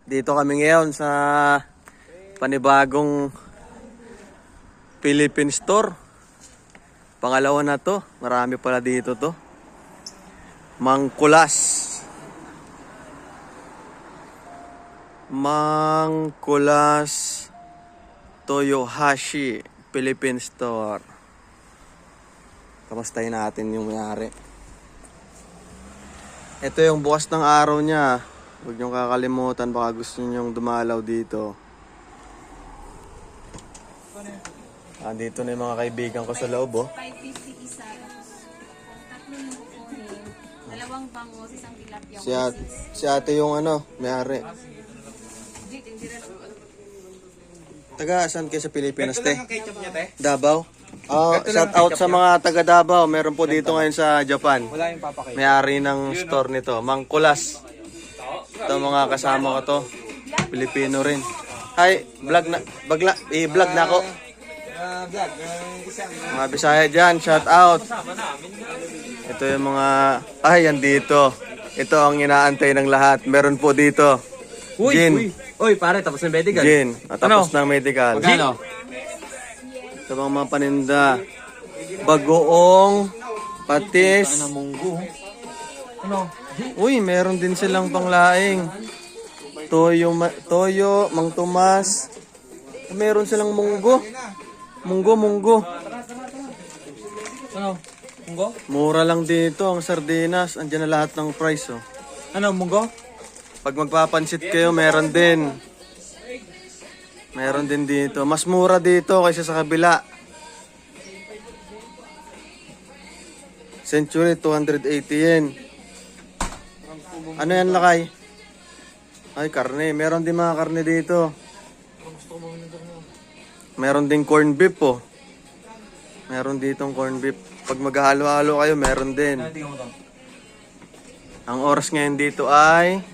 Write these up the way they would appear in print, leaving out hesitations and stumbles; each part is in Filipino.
Dito kami ngayon sa panibagong Philippine store. Pangalawa na to. Marami pala dito to. Mangkulas. Mangkulas Toyohashi Philippine store. Kamustahin natin yung mayari. Ito yung bukas ng araw niya. Huwag niyong kakalimutan, baka gusto niyong dumalaw dito. Dito na yung mga kaibigan ko sa loob, oh. 550 isa. Tatlo yung kukunin. Dalawang bangos, isang tilapia. Si ate yung may-ari. Taga, saan kayo sa Pilipinas, te? Davao? Shout out sa mga taga Davao. Meron po dito ngayon sa Japan. Wala yung papakita. May-ari ng store nito, Mangkulas. Ito mga kasama ko to. Pilipino rin. Hi, vlog na ako. Vlog, isang Mga Bisaya dyan, shout out. Ito yung mga, yan dito. Ito ang inaantay ng lahat. Meron po dito. Gin. Uy, pare, tapos ng medical. Gin. Tapos ng medical. Magkano? Ito mga paninda. Bagoong, patis. Munggo. Ano? Uy, meron din silang panglaing. Toyo, Mang Tomas. Meron silang munggo. Munggo. Ano? Munggo? Mura lang dito ang sardinas. Andiyan na lahat ng price, oh. Ano, munggo? Pag magpapansit kayo, meron din. Meron din dito. Mas mura dito kaysa sa kabila. Century, 280 yen. Ano yan, lakay? Ay, karne. Meron din mga karne dito. Meron din corn beef, po. Meron ditong corn beef. Pag maghalo-halo kayo, meron din. Ang oras ngayon dito ay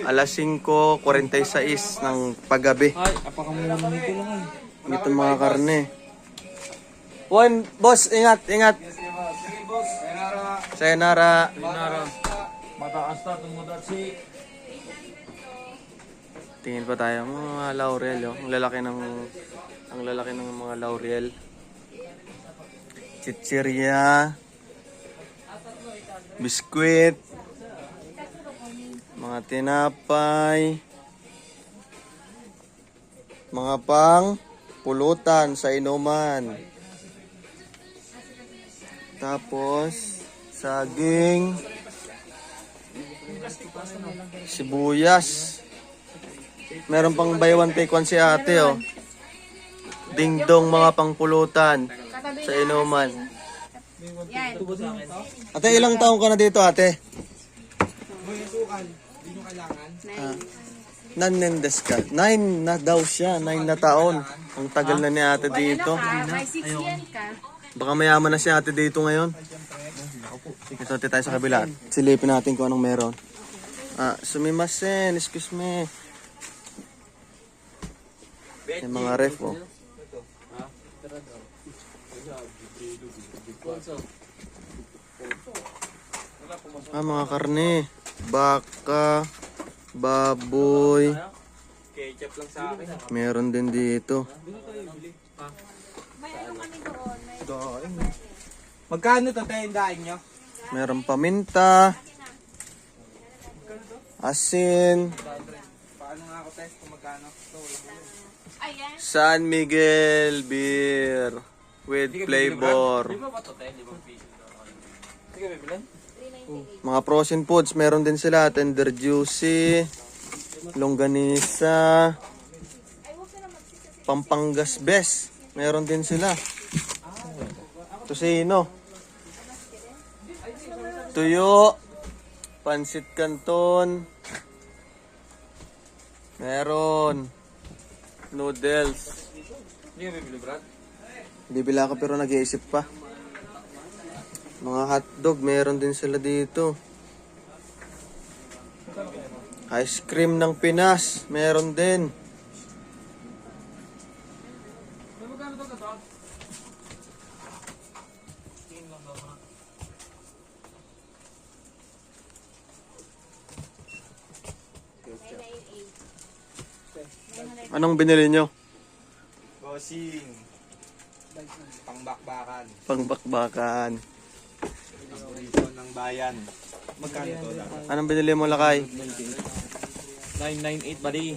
alas 5:46 ng paggabi. Ay, apakamura nito lang eh. Dito mga karne. Boss, ingat. Sayonara. Mataas na, tumudat si... Tingin pa tayo mga laurel, oh. Ang lalaki ng mga laurel. Chichirya. Biskwit. Mga tinapay. Mga pang pulutan sa inuman. Tapos saging. Sibuyas. Meron pang buy one take one si ate, oh. Dingdong mga pangpulutan sa inuman. Yan. Ate, ilang taong ka na dito, ate? Nanendes ka. 9 na daw siya. 9 na taon. Ang tagal na ni ate dito. May 6 yen ka. Baka mayaman na si ate dito ngayon. Ito, ate, tayo sa kabila. Silipin natin kung anong meron. Sumimasen. Excuse me. Yung mga ref, oh. Mga karne. Baka. Baboy. Ketchup lang sa akin. Meron din dito. May ano kami doon. Magkano to tayo yung daing nyo? Meron paminta. Asin. Paano nga ako test kung magkano? Ayan. San Miguel beer with flavor. Di ba ba to tayo? Di ba piso? Sige, bibilan? Mga frozen foods, meron din sila. Tender juicy, longganisa, Pampangas best. Meron din sila. Tosino. Tuyo. Pansit Canton. Meron. Noodles. Hindi ka bibili, Brad? Bibila ka pero nag-iisip pa. Mga hotdog, meron din sila dito. Ice cream ng Pinas, meron din. Anong binili nyo? Bossing. Pangbakbakan. Pangbakbakan. Paborito ng bayan. Magkano to dapat? Anong binili mo, Lakay? 998 buddy.